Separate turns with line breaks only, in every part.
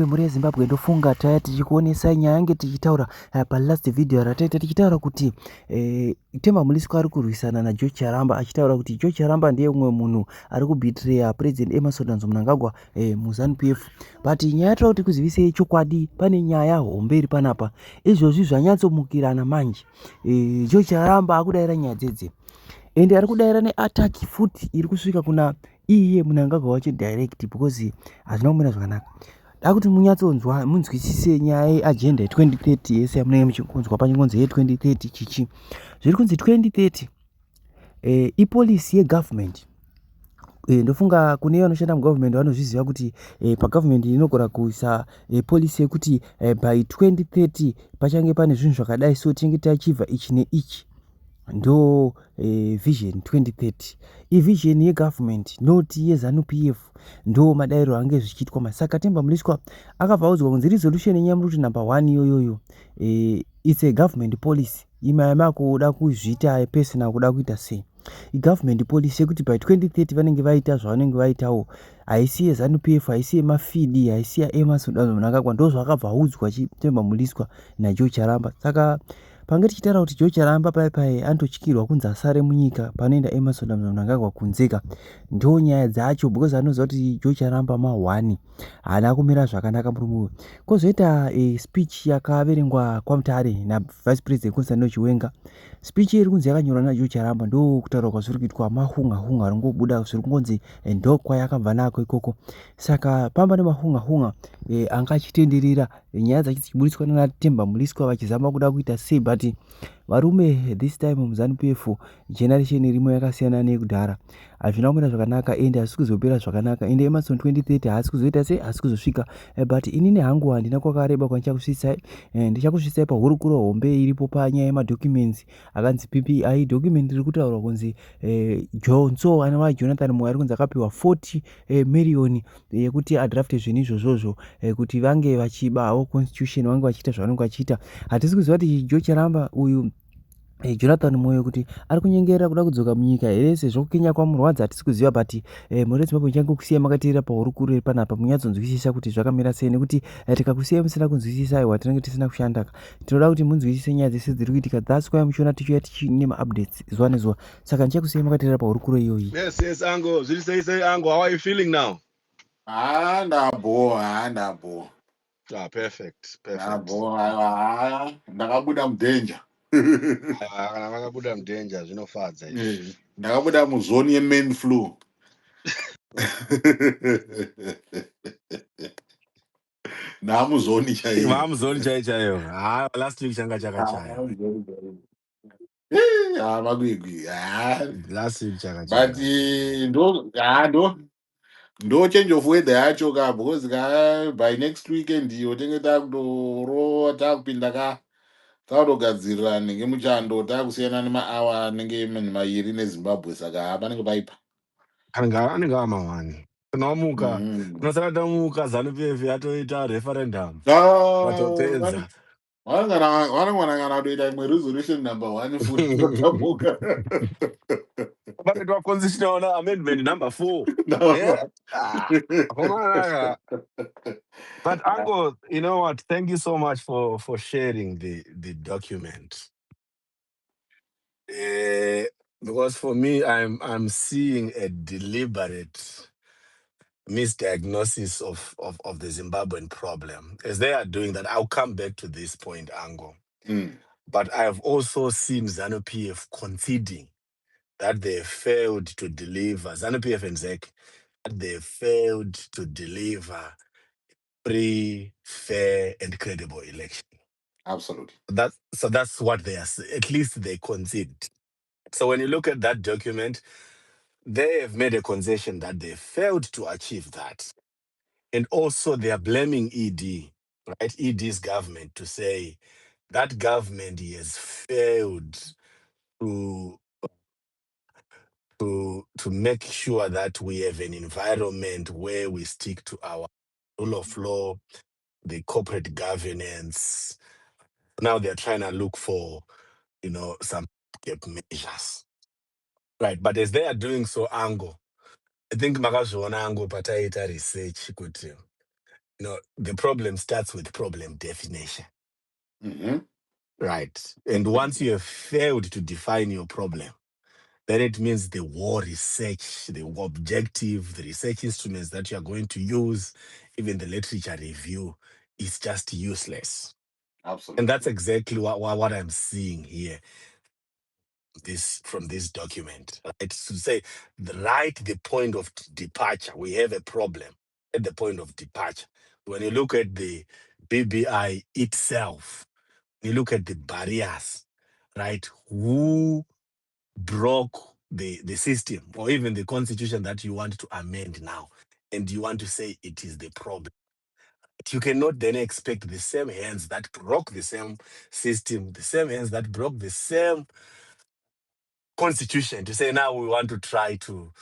Muri Zimbabwe ndofunga taya tichikuonesa nyaya yange tichitaura palast video rataita tichitaura kuti Temba Muliswa ari kurwisana naJoe Charamba achitaura kuti Joe Charamba ndiye umwe munhu ari kubhitireya President Emmerson Mnangagwa muZANU-PF. But nyaya yataura kuti kuzivisei chokwadi, pane nyaya hombe iri panapa. Izvozvi zvanyatsomukirana manje. Joe Charamba akudayira nyaya dzedze. Ende ari kudayira neataki futi iri kusvika kuna iye Mnangagwa wacho direct because hazvina kumira zvakanaka. Akuti munyatsonzwa munzwisise nyaya yeagenda 2030 yese yamunenge muchikunzwa pachingonzi ye2030 chichi. Zviri kunzi 2030 ipolisi yegovernment. Ndofunga kune vanoshanda mugovernment vanozviziva kuti pagovernment inogona kuisa polisi yekuti by 2030 pachange pane zvinhu zvakadai so tinenge tachibva ichi neichi. Ndo vision 2030 vision yegovernment not yeZANU-PF ndo madairo ange zvichiitwa masaka. Temba Muliswa akabva audzwa kunzi resolution yenyamuruti number 1 iyoyoyo it's a government policy imayama kuda kuzviita personal kuda kuita sei government policy yekuti by 2030 vanenge vaita zvavanenge vaitawo, haisi yeZANU-PF, haisi yemafidi, haisi yaEmmerson Mnangagwa. Ndo zvakabva audzwa Temba Muliswa naJoe Charamba. Saka pange tichitaura kuti Joe Charamba pai andotyirwa kunzi asare munyika panoenda Emmerson Mnangagwa kunzeka. Ndo nyaya dzacho because anoziva kuti Joe Charamba ma1 haana kumira zvakanaka murume. Kozoita speech yakaverengwa kwaMutare naVice President Constantino Chiwenga. Speech iri kunzi yakanyorwa naJoe Charamba ndo kutaura kwazviri kuitwa mahunga ringobuda zviri kungonzi ndo kwayakabva nako ikoko. Saka pamba nemahunga anga achitenderera nyaya dzichiburitswa naTemba Muliswa vachizama kuda kuita sei, but varume this time muZANU-PF generation irimo yakasiyana nekudhara. Hazvina kumira zvakanaka ende hazisi kuzopera zvakanaka ende Emmerson 2030 haasi kuzoita sei, haasi kuzosvika. But inini hangu handina kwakareba kwandichakusvisai. Ndichakusvisai pahurukuro hombe iripo panyaya yemadocuments akanzi PPI document iri kutaurwa kunzi Jonzo anova Jonathan Moyo ari kunzi akapiwa 40 million yekuti adrafte zvinhu izvozvozvo kuti vange vachibawo constitution, vange vachiita zvavanenge vachiita. Hatisi kuziva kuti Joe Charamba uyu Jonathan Moyo kuti ari kunyengerera kuda kudzoka munyika here sezvo kukenya kwamurwadza hatisi kuziva. But muri Zimbabwe changokusiya makateerera pahurukuro iri panapa munyatsonzwisisa kuti zvakamira sei, nekuti tikakusiya musina kunzwisisa aiwa tinenge tisina kushanda. Tinoda kuti munzwisise nyaya dzese dziri kuitika. That's why muchiona tichiuya tichine maupdates zuva nezuva. Saka ndichakusiya makateerera pahurukuro iyoyi.
Yes, Ango. Zviri sei Ango? How are you feeling now?
Ndabo.
Perfect.
Ndabo. Ndakabuda mudanger.
Vakabuda mudanger zvinofadza izvi.
Ndakabuda muzoni yemain flu. Namuzoni chaiyo.
Mamuzoni chaiyo. Last week changa chakachaya.
Magwigwi.
Last week chakachaya.
But ndo change of weather yacho ka because by next weekend yotenge takudorowa takupinda tautogadzirira nenge muchando takusiyana nemaawa anenge mairi neZimbabwe. Saka panenge paipa
anenge amawani kunomuka kunosaka tamuka ZANU-PF yatoita referendum vatopedza
vanongana kutoita imwe resolution number 1 futi totamuka
vatoitwa constitutional amendment number 4. But Ango, you know what, thank you so much for sharing the document. Because for me, I'm seeing a deliberate misdiagnosis of the Zimbabwean problem. As they are doing that, I'll come back to this point, Ango. But I have also seen ZANU-PF conceding that they failed to deliver, ZANU-PF and ZEC, that they failed to deliver free, fair, and credible election.
Absolutely.
So that's what they are saying. At least they concede. So when you look at that document, they have made a concession that they failed to achieve that. And also they are blaming ED, right? ED's government, to say that government has failed to make sure that we have an environment where we stick to our rule of law, the corporate governance. Now they're trying to look for, some gap measures. Right. But as they are doing so, Ango, I think makazviona Ango pataita research kuti, the problem starts with problem definition.
Mm-hmm.
Right. And once you have failed to define your problem, then it means the war research, the objective, the research instruments that you are going to use, even the literature review, is just useless.
Absolutely.
And that's exactly what I'm seeing here. From this document, right? To say the point of departure. We have a problem at the point of departure. When you look at the BBI itself, you look at the barriers, right? Who broke the system or even the constitution that you want to amend now, and you want to say it is the problem. You cannot then expect the same hands that broke the same system, the same hands that broke the same constitution, to say now we want to try to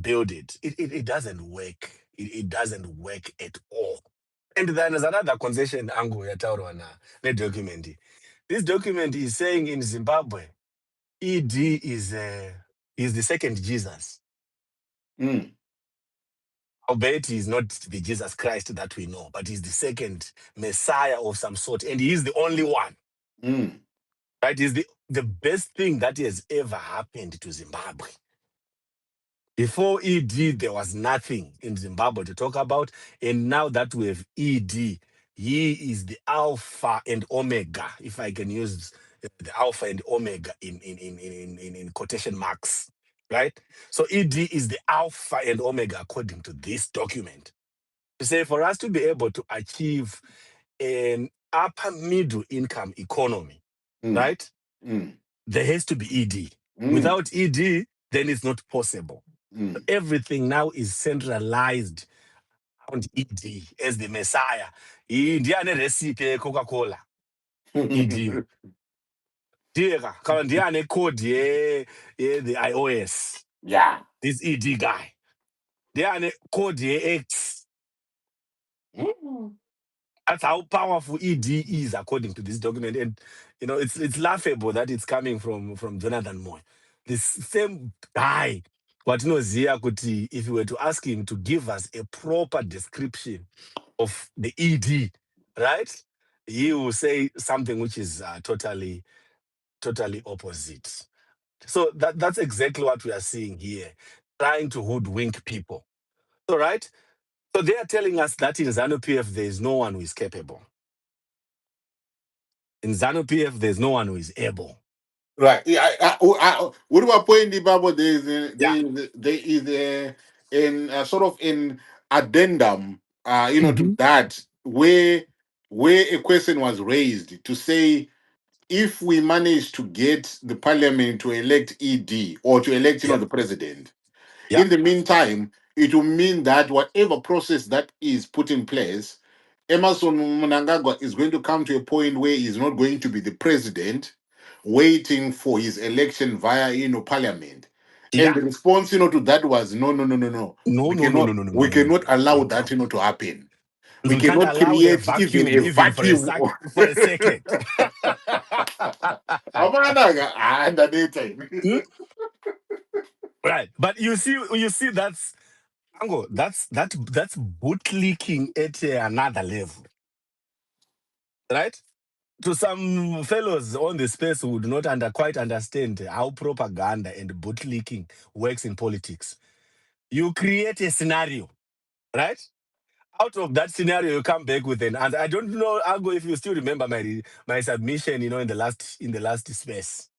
build it. It doesn't work. It doesn't work at all. And then there's another concession angle yataurwa na document. This document is saying in Zimbabwe, ED is the second Jesus.
Mm.
Albeit he is not the Jesus Christ that we know, but he's the second Messiah of some sort, and he is the only one.
Mm.
Right? He's the best thing that has ever happened to Zimbabwe. Before ED, there was nothing in Zimbabwe to talk about. And now that we have ED, he is the Alpha and Omega, if I can use the Alpha and Omega in quotation marks, right? So ED is the Alpha and Omega according to this document. To say for us to be able to achieve an upper middle income economy, right? There has to be ED. Without ED, then it's not possible. Everything now is centralized around ED as the Messiah. Ndiane recipe Coca-Cola. ED. Ndiane code the iOS.
Yeah.
This ED guy. Ndiane code X. That's how powerful ED is according to this document. And it's laughable that it's coming from Jonathan Moy. This same guy. What Zia Kuti, if you were to ask him to give us a proper description of the ED, right? He will say something which is totally opposite. So that's exactly what we are seeing here, trying to hoodwink people. All right? So they are telling us that in ZANU-PF, there is no one who is capable. In ZANU-PF, there's no one who is able.
Right. Yeah. What about point about there is a sort of an addendum, to that where a question was raised to say if we manage to get the parliament to elect ED or to elect the president, in the meantime, it will mean that whatever process that is put in place, Emerson Mnangagwa is going to come to a point where he's not going to be the president, waiting for his election via parliament. And the response to that was no. We cannot allow that to happen. We
can't
cannot
allow a
create even
vacuum,
a
even for
vacuum.
for a second. Right. But you see that's Ango, that's bootlicking at another level. Right? To some fellows on the space who do not quite understand how propaganda and bootlicking works in politics. You create a scenario, right? Out of that scenario, you come back with an answer. I don't know, Ango, if you still remember my submission, in the last space,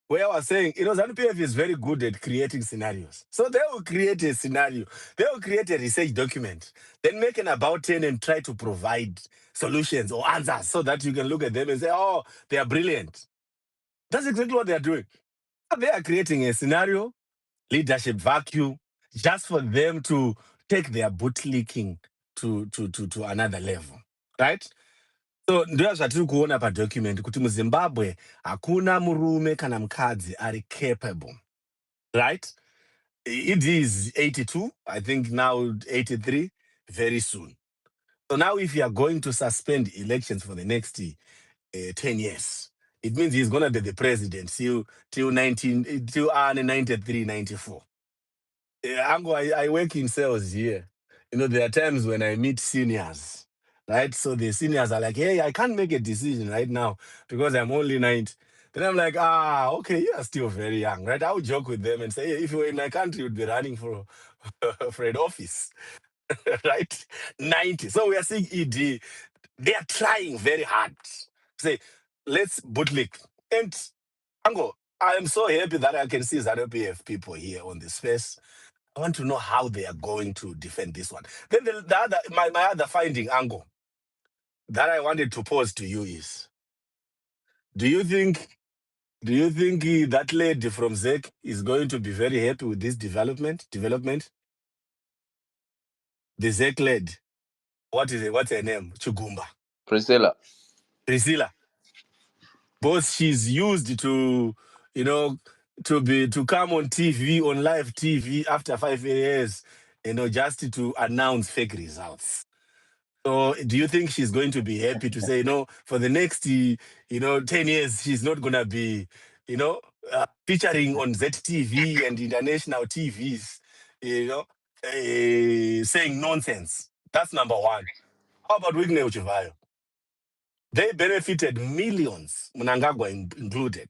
where I was saying, ZANU-PF is very good at creating scenarios. So they will create a scenario. They will create a research document, then make an about 10 and try to provide solutions or answers so that you can look at them and say, oh, they are brilliant. That's exactly what they are doing. They are creating a scenario, leadership vacuum, just for them to take their bootlicking to another level, right? So ndio zvatiri kuona padocument kuti muZimbabwe hakuna murume kana mukadzi ari capable, right? It is 82, I think now 83, very soon. So now if you are going to suspend elections for the next 10 years, it means he's going to be the president till 93, 94. Ango, I work in sales here. You know, there are times when I meet seniors, right? So the seniors are like, hey, I can't make a decision right now because I'm only 90. Then I'm like, okay, you are still very young, right? I would joke with them and say, hey, if you were in my country, you'd be running for an office, right? 90. So we are seeing ED. They are trying very hard. Say, let's bootlick. And Ango, I am so happy that I can see ZANU-PF people here on the space. I want to know how they are going to defend this one. Then the other, my other finding, Ango, that I wanted to pose to you is: Do you think that lady from ZEC is going to be very happy with this development? The ZEC lady. What is it? What's her name? Chugumba.
Priscilla.
Both she's used to, to come on TV, on live TV after 5 years, just to announce fake results. So do you think she's going to be happy to say, for the next, 10 years, she's not going to be, featuring on ZTV and international TVs, saying nonsense? That's number one. How about Wigne Uchivayo? They benefited millions, Mnangagwa included.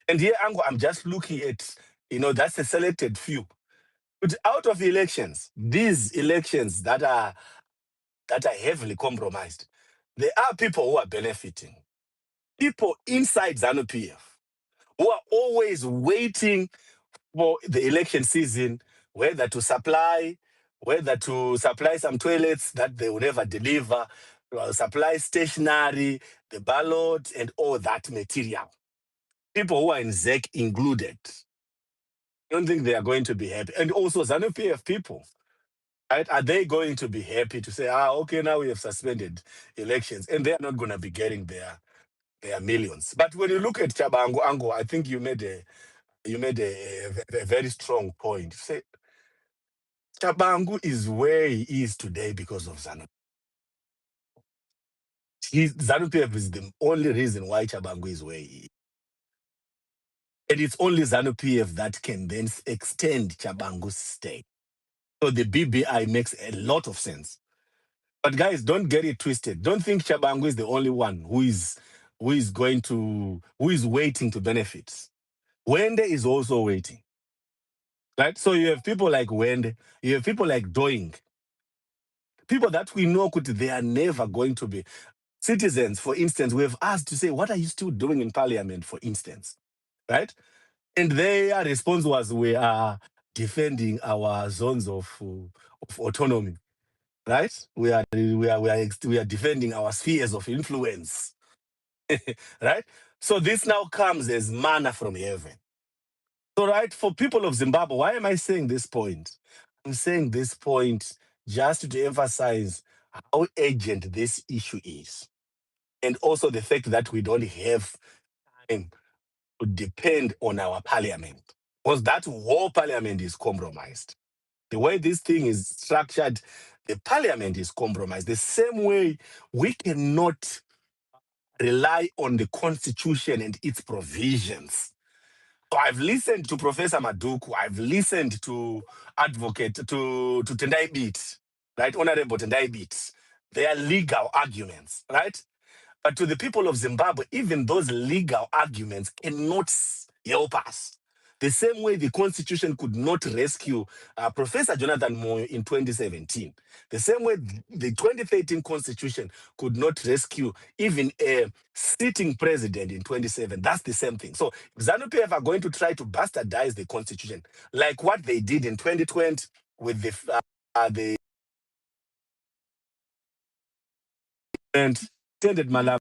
And here, Ango, I'm just looking at, that's a selected few. But out of the elections, these elections that are heavily compromised, there are people who are benefiting. People inside ZANU-PF who are always waiting for the election season, whether to supply some toilets that they will never deliver, supply stationery, the ballot, and all that material. People who are in ZEC included. I don't think they are going to be happy. And also ZANU-PF people, right? Are they going to be happy to say, okay, now we have suspended elections, and they are not going to be getting their millions? But when you look at Chabangu Ango, I think you made a very strong point. Say Chabangu is where he is today because of ZANU. ZANU-PF is the only reason why Chabangu is where he is. And it's only ZANU-PF that can then extend Chabangu's stay. So the BBI makes a lot of sense. But guys, don't get it twisted. Don't think Chabangu is the only one who is waiting to benefit. Wende is also waiting. Right? So you have people like Wende, you have people like Doing, people that we know they are never going to be citizens. For instance, we have asked to say, what are you still doing in parliament, for instance? Right? And their response was, we are defending our zones of autonomy. Right? We are defending our spheres of influence. Right? So this now comes as manna from heaven. So, right, for people of Zimbabwe, why am I saying this point? I'm saying this point just to emphasize how urgent this issue is. And also the fact that we don't have time to depend on our parliament. Because that whole parliament is compromised. The way this thing is structured, the parliament is compromised. The same way we cannot rely on the constitution and its provisions. So I've listened to Professor Maduku. I've listened to Advocate, to Tendai Beat, right? Honorable Tendai Beat. Their legal arguments, right? But to the people of Zimbabwe, even those legal arguments cannot help us. The same way the Constitution could not rescue Professor Jonathan Moyo in 2017. The same way the 2013 Constitution could not rescue even a sitting president in 2017. That's the same thing. So ZANU-PF are going to try to bastardize the Constitution, like what they did in 2020 with the extended Malawi.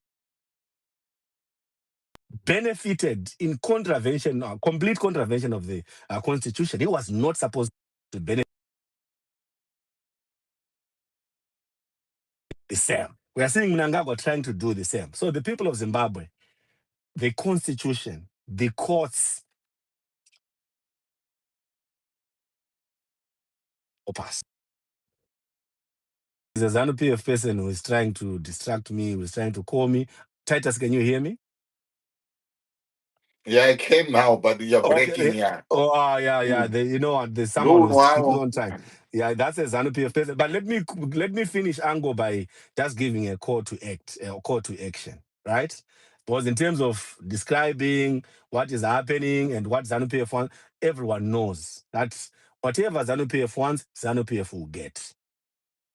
Benefited in complete contravention of the Constitution. He was not supposed to benefit the same. We are seeing Mnangagwa trying to do the same. So the people of Zimbabwe, the constitution, the courts, pass. There's a ZANU-PF person who is trying to distract me, who is trying to call me. Titus, can you hear me?
Yeah, I came now, but you're
Okay.
breaking, yeah.
Oh, yeah. You know what? There's someone
No,
who's speaking
wow.
on time. Yeah, that's a ZANU-PF person. But let me finish Ango by just giving a call to act, a call to action, right? Because in terms of describing what is happening and what ZANU-PF wants, everyone knows that whatever ZANU-PF wants, ZANU-PF will get,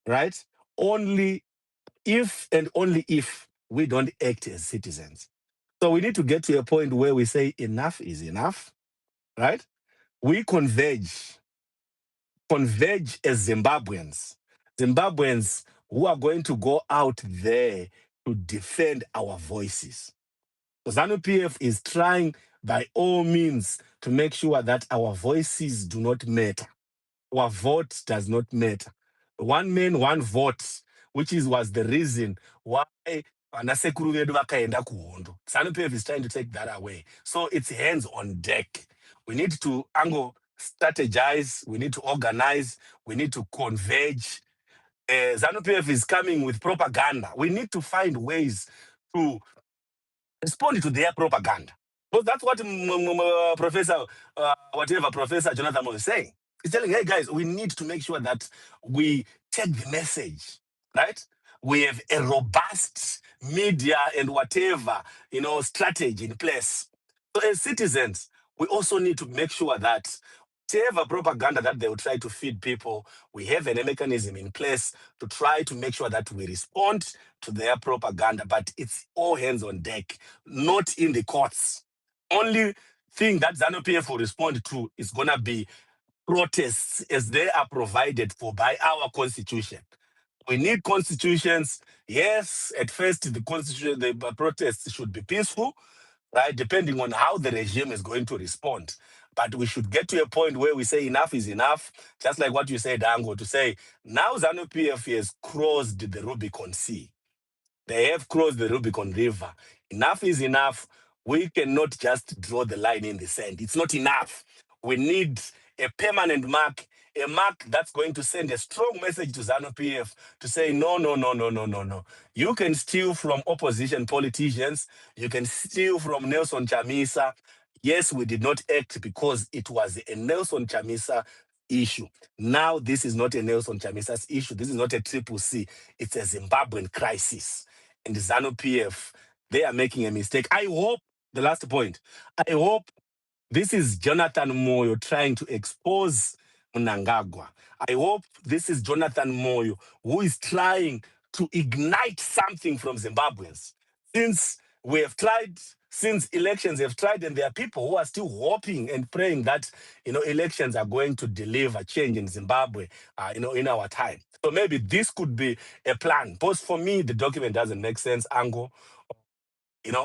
right? Only if and only if we don't act as citizens. So we need to get to a point where we say enough is enough, right? We converge as Zimbabweans who are going to go out there to defend our voices. ZANU-PF is trying by all means to make sure that our voices do not matter. Our vote does not matter. One man, one vote, which was the reason why vanasekuru vedu vakaenda kuhondo. ZANU-PF is trying to take that away. So it's hands on deck. We need to strategize, we need to organize, we need to converge. ZANU-PF is coming with propaganda. We need to find ways to respond to their propaganda. But that's what Professor Jonathan was saying. He's telling, hey guys, we need to make sure that we take the message, right? We have a robust media and whatever, strategy in place. So as citizens, we also need to make sure that whatever propaganda that they will try to feed people, we have a mechanism in place to try to make sure that we respond to their propaganda, but it's all hands on deck, not in the courts. Only thing that ZANU-PF will respond to is going to be protests as they are provided for by our constitution. We need constitutions. Yes, at first the constitution, the protests should be peaceful, right? Depending on how the regime is going to respond. But we should get to a point where we say enough is enough, just like what you said, Dango, to say now ZANU-PF has crossed the Rubicon Sea. They have crossed the Rubicon River. Enough is enough. We cannot just draw the line in the sand. It's not enough. We need a permanent mark, a mark that's going to send a strong message to ZANU-PF to say, no, no, no, no, no, no, no. You can steal from opposition politicians. You can steal from Nelson Chamisa. Yes, we did not act because it was a Nelson Chamisa issue. Now, this is not a Nelson Chamisa's issue. This is not a Triple C. It's a Zimbabwean crisis. And the ZANU-PF, they are making a mistake. I hope, the last point, I hope this is Jonathan Moyo trying to expose Mnangagwa. I hope this is Jonathan Moyo who is trying to ignite something from Zimbabweans. Since elections have tried, and there are people who are still hoping and praying that, elections are going to deliver change in Zimbabwe, in our time. So maybe this could be a plan. But for me, the document doesn't make sense, Ango.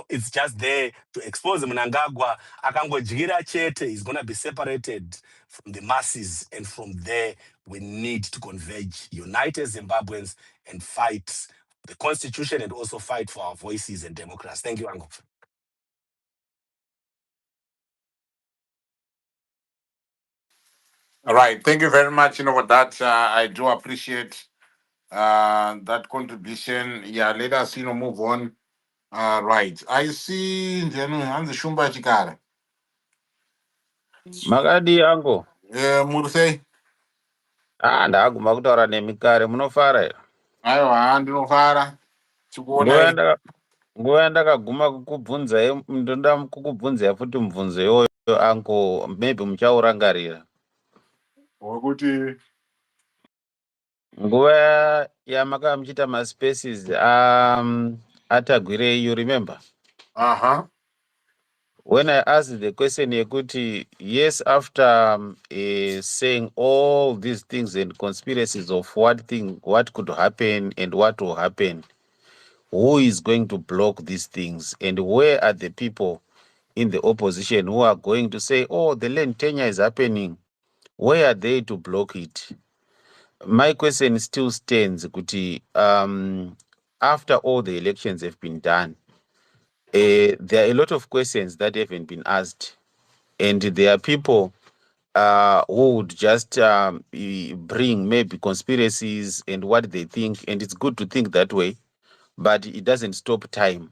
It's just there to expose Mnangagwa. Akangodyira chete is going to be separated from the masses. And from there, we need to converge, unite as Zimbabweans, and fight the constitution and also fight for our voices and democracy. Thank you, Ango.
All right. Thank you very much, for that. I do appreciate that contribution. Yeah, let us, move on. Right. I see, Hanzi Shumba Chikara.
Makadi yangu.
Murse.
Ndaguma kutaura nemi kare munofara here.
Aiwa, ndinofara.
Nguva ndakaguma kukubvunzai, ndoda kukubvunzai futi mubvunzo iyoyo angu, maybe muchaurangarira.
Wekuti
Nguva yamaka muchita maspaces atagwirei, you remember? When I asked the question yekuti, yes, after saying all these things and conspiracies of what could happen and what will happen, who is going to block these things, and where are the people in the opposition who are going to say, oh, the land tenure is happening, where are they to block it? My question still stands, kuti after all the elections have been done, there are a lot of questions that haven't been asked. And there are people who would just bring maybe conspiracies and what they think. And it's good to think that way, but it doesn't stop time.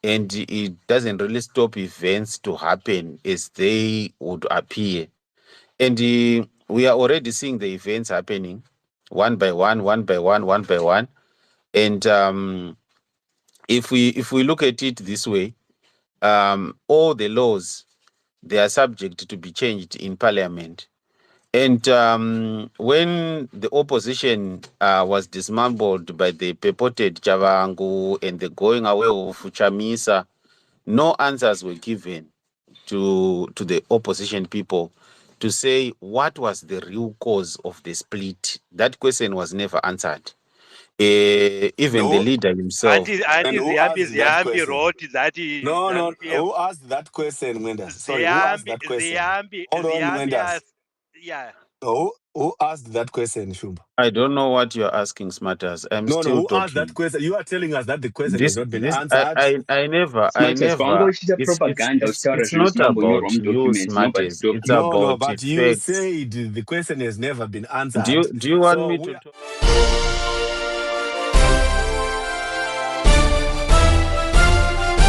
And it doesn't really stop events to happen as they would appear. And we are already seeing the events happening one by one, one by one, one by one. And if we look at it this way, all the laws, they are subject to be changed in parliament. And when the opposition was dismantled by the purported Chavangu and the going away of Chamisa, no answers were given to the opposition people to say what was the real cause of the split. That question was never answered. Even the leader himself.
And who asked that
Ziyambi
question?
wrote that
No. Who asked that question, Mendes? Sorry, who asked that question? Hold on, Mendes.
Yeah.
Who asked that question, Shumba?
I don't know what you're asking, Smarters. I'm
No,
still
who asked that
talking.
question? You are telling us that the question has not been answered.
I never.
Propaganda.
It's not about you, Smarters. It's about
but you
facts.
said the question has never been answered.
Do you want me to talk?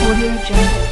Audio Jungle.